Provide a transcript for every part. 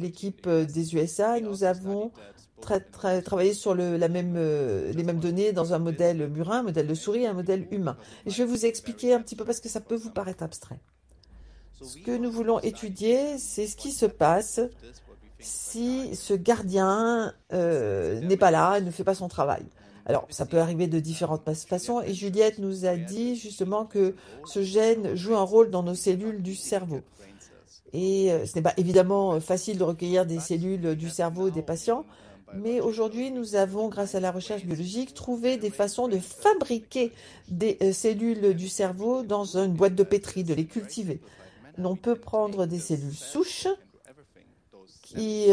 l'équipe des USA, nous avons travaillé sur les mêmes données dans un modèle murin, un modèle de souris et un modèle humain. Et je vais vous expliquer un petit peu parce que ça peut vous paraître abstrait. Ce que nous voulons étudier, c'est ce qui se passe si ce gardien n'est pas là et ne fait pas son travail. Alors, ça peut arriver de différentes façons, et Juliette nous a dit justement que ce gène joue un rôle dans nos cellules du cerveau. Et ce n'est pas évidemment facile de recueillir des cellules du cerveau des patients, mais aujourd'hui, nous avons, grâce à la recherche biologique, trouvé des façons de fabriquer des cellules du cerveau dans une boîte de pétri, de les cultiver. On peut prendre des cellules souches et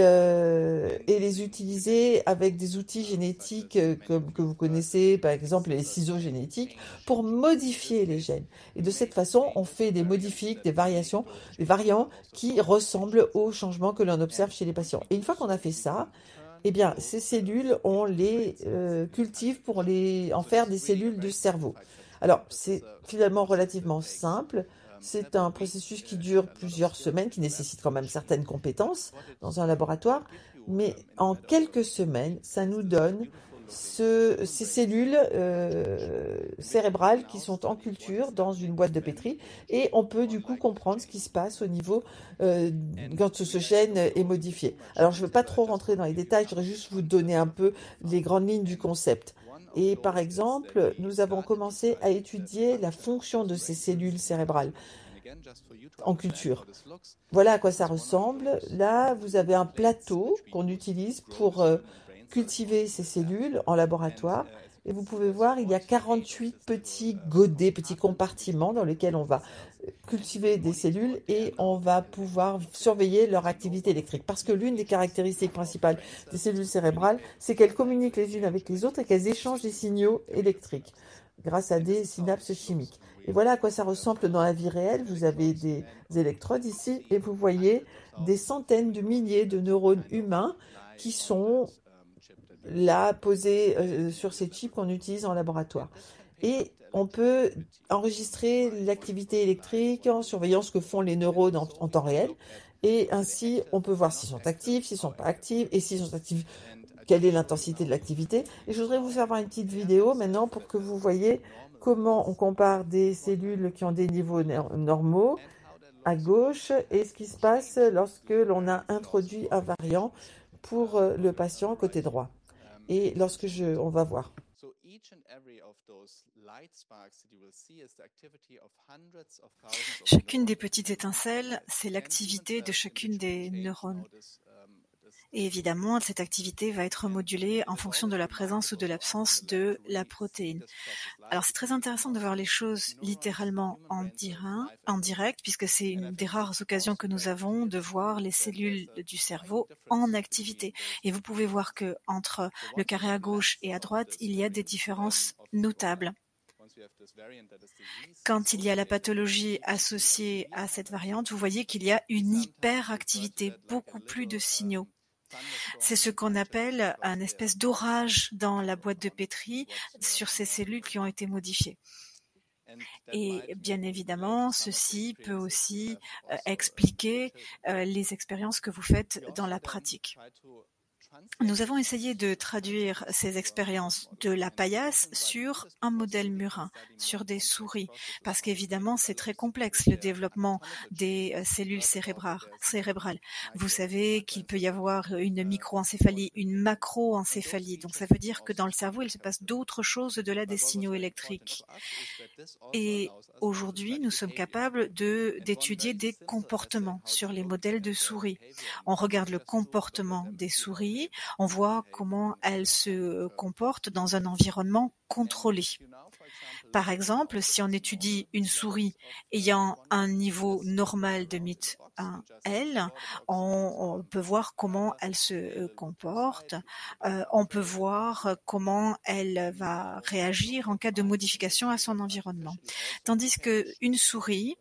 les utiliser avec des outils génétiques comme que vous connaissez, par exemple les ciseaux génétiques, pour modifier les gènes. Et de cette façon, on fait des modifiques, des variations, des variants qui ressemblent aux changements que l'on observe chez les patients. Et une fois qu'on a fait ça, eh bien, ces cellules, on les cultive pour en faire des cellules du cerveau. Alors, c'est finalement relativement simple. C'est un processus qui dure plusieurs semaines, qui nécessite quand même certaines compétences dans un laboratoire, mais en quelques semaines, ça nous donne ces cellules cérébrales qui sont en culture dans une boîte de pétri, et on peut du coup comprendre ce qui se passe au niveau quand ce gène est modifié. Alors je ne vais pas trop rentrer dans les détails, je voudrais juste vous donner un peu les grandes lignes du concept. Et par exemple, nous avons commencé à étudier la fonction de ces cellules cérébrales en culture. Voilà à quoi ça ressemble. Là, vous avez un plateau qu'on utilise pour cultiver ces cellules en laboratoire. Et vous pouvez voir, il y a 48 petits godets, petits compartiments dans lesquels on va cultiver des cellules et on va pouvoir surveiller leur activité électrique. Parce que l'une des caractéristiques principales des cellules cérébrales, c'est qu'elles communiquent les unes avec les autres et qu'elles échangent des signaux électriques grâce à des synapses chimiques. Et voilà à quoi ça ressemble dans la vie réelle. Vous avez des électrodes ici et vous voyez des centaines de milliers de neurones humains qui sont là posés sur ces chips qu'on utilise en laboratoire. Et on peut enregistrer l'activité électrique en surveillant ce que font les neurones en temps réel. Et ainsi, on peut voir s'ils sont actifs, s'ils ne sont pas actifs, et s'ils sont actifs, quelle est l'intensité de l'activité. Et je voudrais vous faire voir une petite vidéo maintenant pour que vous voyez comment on compare des cellules qui ont des niveaux normaux à gauche et ce qui se passe lorsque l'on a introduit un variant pour le patient côté droit. Et lorsque on va voir. Chacune des petites étincelles, c'est l'activité de chacune des neurones. Et évidemment, cette activité va être modulée en fonction de la présence ou de l'absence de la protéine. Alors c'est très intéressant de voir les choses littéralement en direct, puisque c'est une des rares occasions que nous avons de voir les cellules du cerveau en activité. Et vous pouvez voir que entre le carré à gauche et à droite, il y a des différences notables. Quand il y a la pathologie associée à cette variante, vous voyez qu'il y a une hyperactivité, beaucoup plus de signaux. C'est ce qu'on appelle un espèce d'orage dans la boîte de pétri sur ces cellules qui ont été modifiées. Et bien évidemment, ceci peut aussi expliquer les expériences que vous faites dans la pratique. Nous avons essayé de traduire ces expériences de la paillasse sur un modèle murin, sur des souris, parce qu'évidemment c'est très complexe le développement des cellules cérébrales. Vous savez qu'il peut y avoir une microencéphalie, une macroencéphalie, donc ça veut dire que dans le cerveau il se passe d'autres choses au-delà des signaux électriques. Et aujourd'hui nous sommes capables d'étudier des comportements sur les modèles de souris. On regarde le comportement des souris, on voit comment elles se comportent dans un environnement contrôlé. Par exemple, si on étudie une souris ayant un niveau normal de MIT1L, on peut voir comment elle se comporte, on peut voir comment elle va réagir en cas de modification à son environnement. Tandis qu'une souris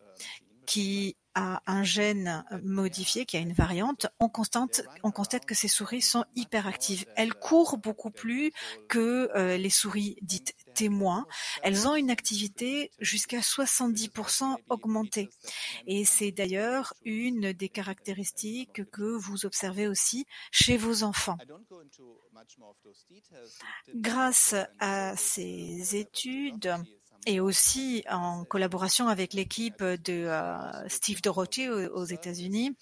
qui a un gène modifié, qui a une variante, on constate que ces souris sont hyperactives. Elles courent beaucoup plus que les souris dites témoins. Elles ont une activité jusqu'à 70% augmentée. Et c'est d'ailleurs une des caractéristiques que vous observez aussi chez vos enfants. Grâce à ces études, et aussi en collaboration avec l'équipe de Steve Doroty aux États-Unis,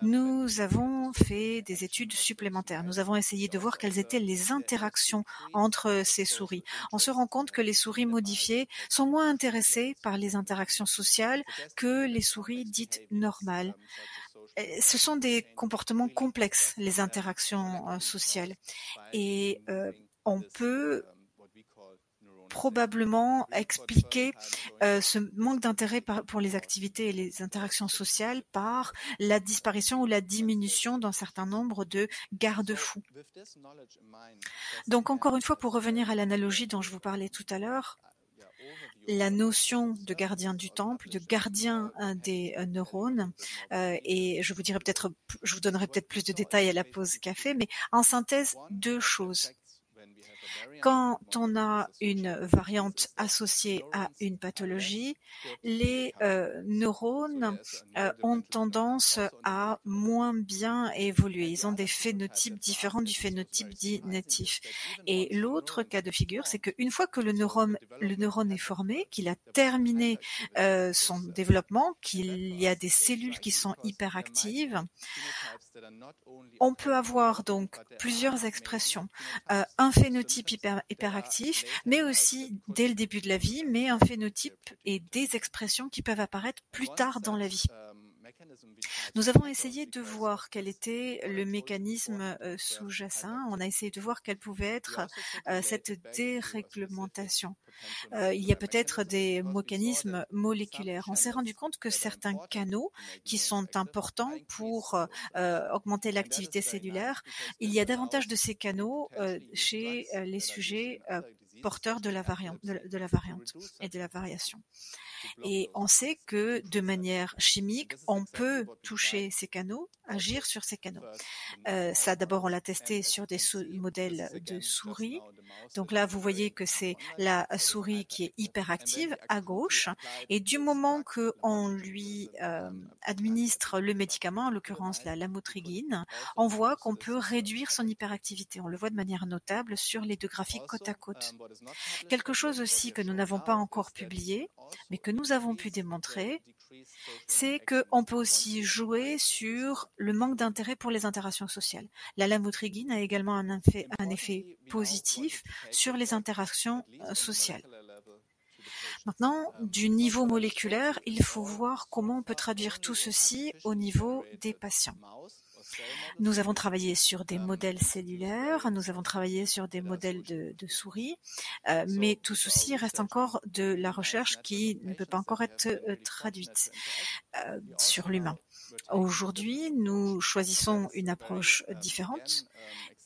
nous avons avons fait des études supplémentaires. Nous avons essayé de voir quelles étaient les interactions entre ces souris. On se rend compte que les souris modifiées sont moins intéressées par les interactions sociales que les souris dites normales. Ce sont des comportements complexes, les interactions sociales. Et on peut probablement expliquer ce manque d'intérêt pour les activités et les interactions sociales par la disparition ou la diminution d'un certain nombre de garde-fous. Donc encore une fois, pour revenir à l'analogie dont je vous parlais tout à l'heure, la notion de gardien du temple, de gardien des neurones, et je vous donnerai peut-être plus de détails à la pause café, mais en synthèse, deux choses. Quand on a une variante associée à une pathologie, les neurones ont tendance à moins bien évoluer. Ils ont des phénotypes différents du phénotype dit natif. Et l'autre cas de figure, c'est qu'une fois que le neurone est formé, qu'il a terminé son développement, qu'il y a des cellules qui sont hyperactives, on peut avoir donc plusieurs expressions. Un phénotype hyperactif, mais aussi dès le début de la vie, mais un phénotype et des expressions qui peuvent apparaître plus tard dans la vie. Nous avons essayé de voir quel était le mécanisme sous-jacent. On a essayé de voir quelle pouvait être cette déréglementation. Il y a peut-être des mécanismes moléculaires. On s'est rendu compte que certains canaux qui sont importants pour augmenter l'activité cellulaire, il y a davantage de ces canaux chez les sujets porteurs de la variante et de la variation. Et on sait que de manière chimique, on peut toucher ces canaux, agir sur ces canaux. Ça, d'abord, on l'a testé sur des modèles de souris. Donc là, vous voyez que c'est la souris qui est hyperactive à gauche. Et du moment qu'on lui administre le médicament, en l'occurrence la lamotrigine, on voit qu'on peut réduire son hyperactivité. On le voit de manière notable sur les deux graphiques côte à côte. Quelque chose aussi que nous n'avons pas encore publié, mais que nous avons pu démontrer, c'est qu'on peut aussi jouer sur le manque d'intérêt pour les interactions sociales. La lamotrigine a également un effet positif sur les interactions sociales. Maintenant, du niveau moléculaire, il faut voir comment on peut traduire tout ceci au niveau des patients. Nous avons travaillé sur des modèles cellulaires, nous avons travaillé sur des modèles de souris, mais tout ceci reste encore de la recherche qui ne peut pas encore être traduite sur l'humain. Aujourd'hui, nous choisissons une approche différente,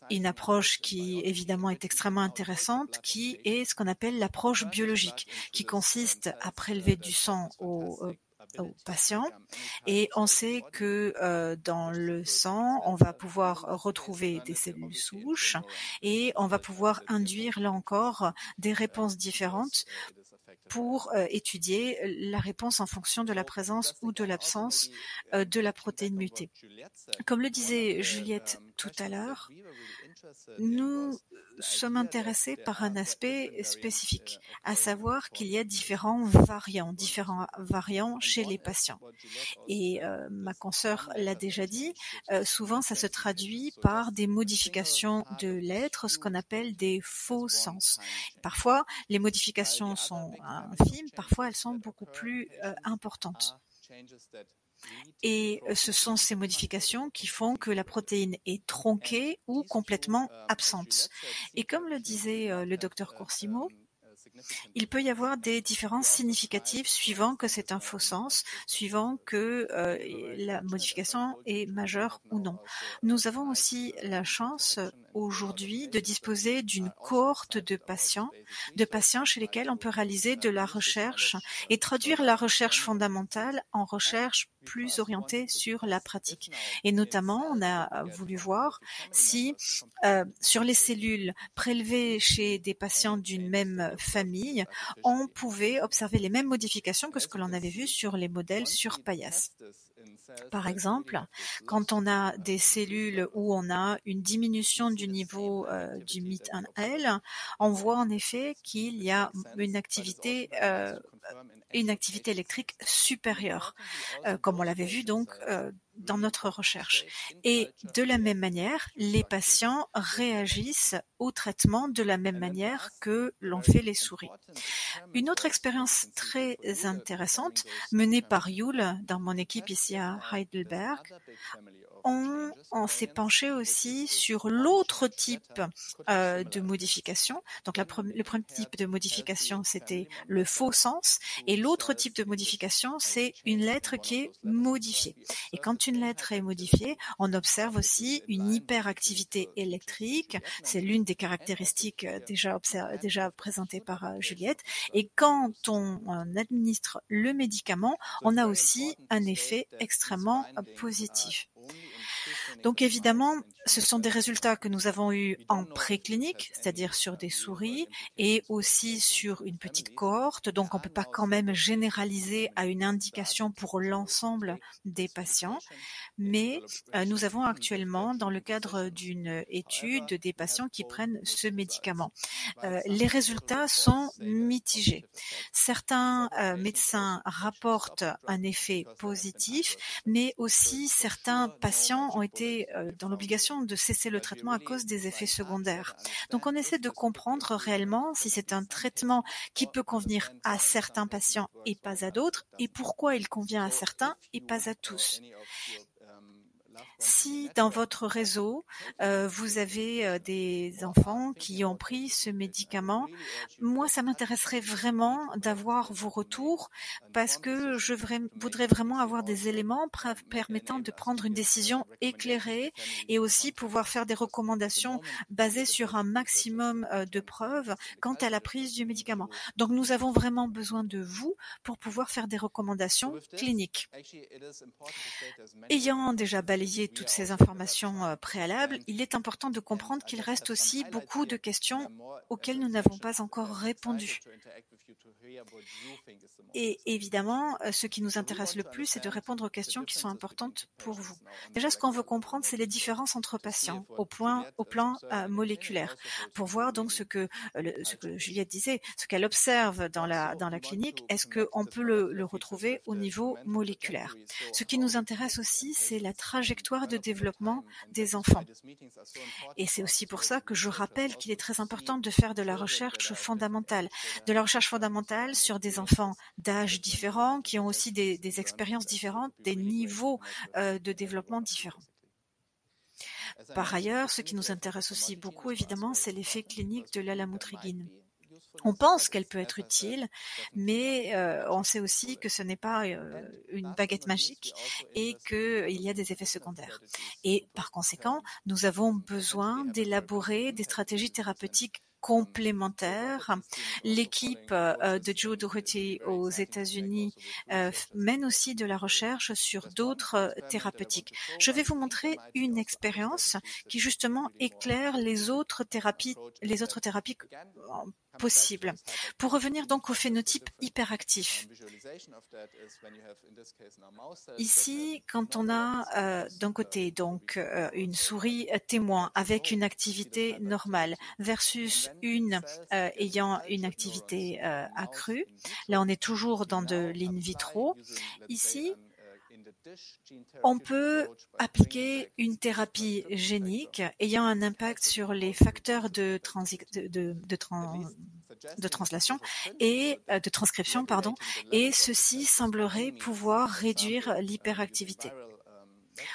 une approche qui évidemment est extrêmement intéressante, qui est ce qu'on appelle l'approche biologique, qui consiste à prélever du sang aux patients, et on sait que dans le sang, on va pouvoir retrouver des cellules souches et on va pouvoir induire là encore des réponses différentes pour étudier la réponse en fonction de la présence ou de l'absence de la protéine mutée. Comme le disait Juliette tout à l'heure, nous sommes intéressés par un aspect spécifique, à savoir qu'il y a différents variants chez les patients. Et ma consoeur l'a déjà dit, souvent ça se traduit par des modifications de l'être, ce qu'on appelle des faux sens. Parfois, les modifications sont infimes, parfois elles sont beaucoup plus importantes. Et ce sont ces modifications qui font que la protéine est tronquée ou complètement absente. Et comme le disait le docteur Coursimo, il peut y avoir des différences significatives suivant que c'est un faux sens, suivant que la modification est majeure ou non. Nous avons aussi la chance aujourd'hui de disposer d'une cohorte de patients chez lesquels on peut réaliser de la recherche et traduire la recherche fondamentale en recherche plus orientée sur la pratique. Et notamment, on a voulu voir si sur les cellules prélevées chez des patients d'une même famille, on pouvait observer les mêmes modifications que ce que l'on avait vu sur les modèles sur paillasse. Par exemple, quand on a des cellules où on a une diminution du niveau du MIT1L, on voit en effet qu'il y a une activité électrique supérieure, comme on l'avait vu donc dans notre recherche. Et de la même manière, les patients réagissent au traitement de la même manière que l'ont fait les souris. Une autre expérience très intéressante menée par Yule dans mon équipe ici à Heidelberg, on s'est penché aussi sur l'autre type de modification. Donc le premier type de modification, c'était le faux sens, et l'autre type de modification, c'est une lettre qui est modifiée. Et quand une lettre est modifiée, on observe aussi une hyperactivité électrique. C'est l'une des caractéristiques déjà présentées par Juliette. Et quand on administre le médicament, on a aussi un effet extrêmement positif. Donc évidemment, ce sont des résultats que nous avons eus en préclinique, c'est-à-dire sur des souris, et aussi sur une petite cohorte. Donc on ne peut pas quand même généraliser à une indication pour l'ensemble des patients, mais nous avons actuellement, dans le cadre d'une étude, des patients qui prennent ce médicament. Les résultats sont mitigés. Certains médecins rapportent un effet positif, mais aussi certains patients ont été dans l'obligation de cesser le traitement à cause des effets secondaires. Donc on essaie de comprendre réellement si c'est un traitement qui peut convenir à certains patients et pas à d'autres, et pourquoi il convient à certains et pas à tous. Si dans votre réseau, vous avez des enfants qui ont pris ce médicament, moi, ça m'intéresserait vraiment d'avoir vos retours parce que je voudrais vraiment avoir des éléments permettant de prendre une décision éclairée et aussi pouvoir faire des recommandations basées sur un maximum de preuves quant à la prise du médicament. Donc, nous avons vraiment besoin de vous pour pouvoir faire des recommandations cliniques. Ayant déjà balayé toutes ces informations préalables, il est important de comprendre qu'il reste aussi beaucoup de questions auxquelles nous n'avons pas encore répondu. Et évidemment, ce qui nous intéresse le plus, c'est de répondre aux questions qui sont importantes pour vous. Déjà, ce qu'on veut comprendre, c'est les différences entre patients au plan moléculaire, pour voir donc ce que Juliette disait, ce qu'elle observe dans la clinique, est-ce qu'on peut le retrouver au niveau moléculaire. Ce qui nous intéresse aussi, c'est la trajectoire de développement des enfants. Et c'est aussi pour ça que je rappelle qu'il est très important de faire de la recherche fondamentale. De la recherche fondamentale sur des enfants d'âge différents, qui ont aussi des expériences différentes, des niveaux de développement différents. Par ailleurs, ce qui nous intéresse aussi beaucoup, évidemment, c'est l'effet clinique de l'alamotrigine. On pense qu'elle peut être utile, mais on sait aussi que ce n'est pas une baguette magique et qu'il y a des effets secondaires. Et par conséquent, nous avons besoin d'élaborer des stratégies thérapeutiques complémentaires. L'équipe de Joe Doherty aux États-Unis mène aussi de la recherche sur d'autres thérapeutiques. Je vais vous montrer une expérience qui justement éclaire les autres thérapies possibles. Pour revenir donc au phénotype hyperactif. Ici, quand on a d'un côté donc une souris témoin avec une activité normale versus une ayant une activité accrue, là on est toujours dans de l'in vitro. Ici, on peut appliquer une thérapie génique ayant un impact sur les facteurs de translation et de transcription, et ceci semblerait pouvoir réduire l'hyperactivité.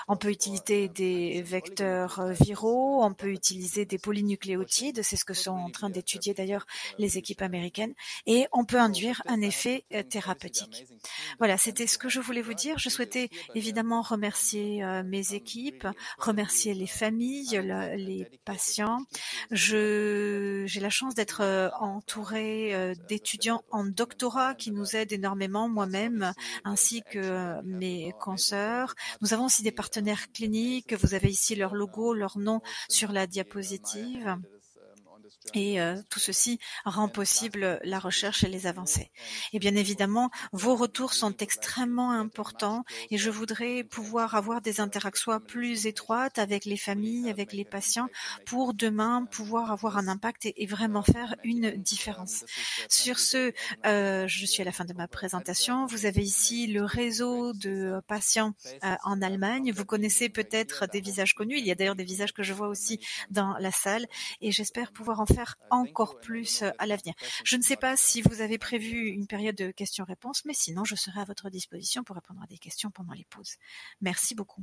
On peut utiliser des vecteurs viraux, on peut utiliser des polynucléotides, c'est ce que sont en train d'étudier d'ailleurs les équipes américaines, et on peut induire un effet thérapeutique. Voilà, c'était ce que je voulais vous dire. Je souhaitais évidemment remercier mes équipes, remercier les familles, les patients. J'ai la chance d'être entourée d'étudiants en doctorat qui nous aident énormément, moi-même, ainsi que mes consoeurs. Nous avons aussi des partenaires cliniques. Vous avez ici leur logo, leur nom sur la diapositive. Et tout ceci rend possible la recherche et les avancées. Et bien évidemment, vos retours sont extrêmement importants et je voudrais pouvoir avoir des interactions plus étroites avec les familles, avec les patients, pour demain pouvoir avoir un impact et vraiment faire une différence. Sur ce, je suis à la fin de ma présentation. Vous avez ici le réseau de patients en Allemagne. Vous connaissez peut-être des visages connus. Il y a d'ailleurs des visages que je vois aussi dans la salle et j'espère pouvoir en faire encore plus à l'avenir. Je ne sais pas si vous avez prévu une période de questions-réponses, mais sinon je serai à votre disposition pour répondre à des questions pendant les pauses. Merci beaucoup.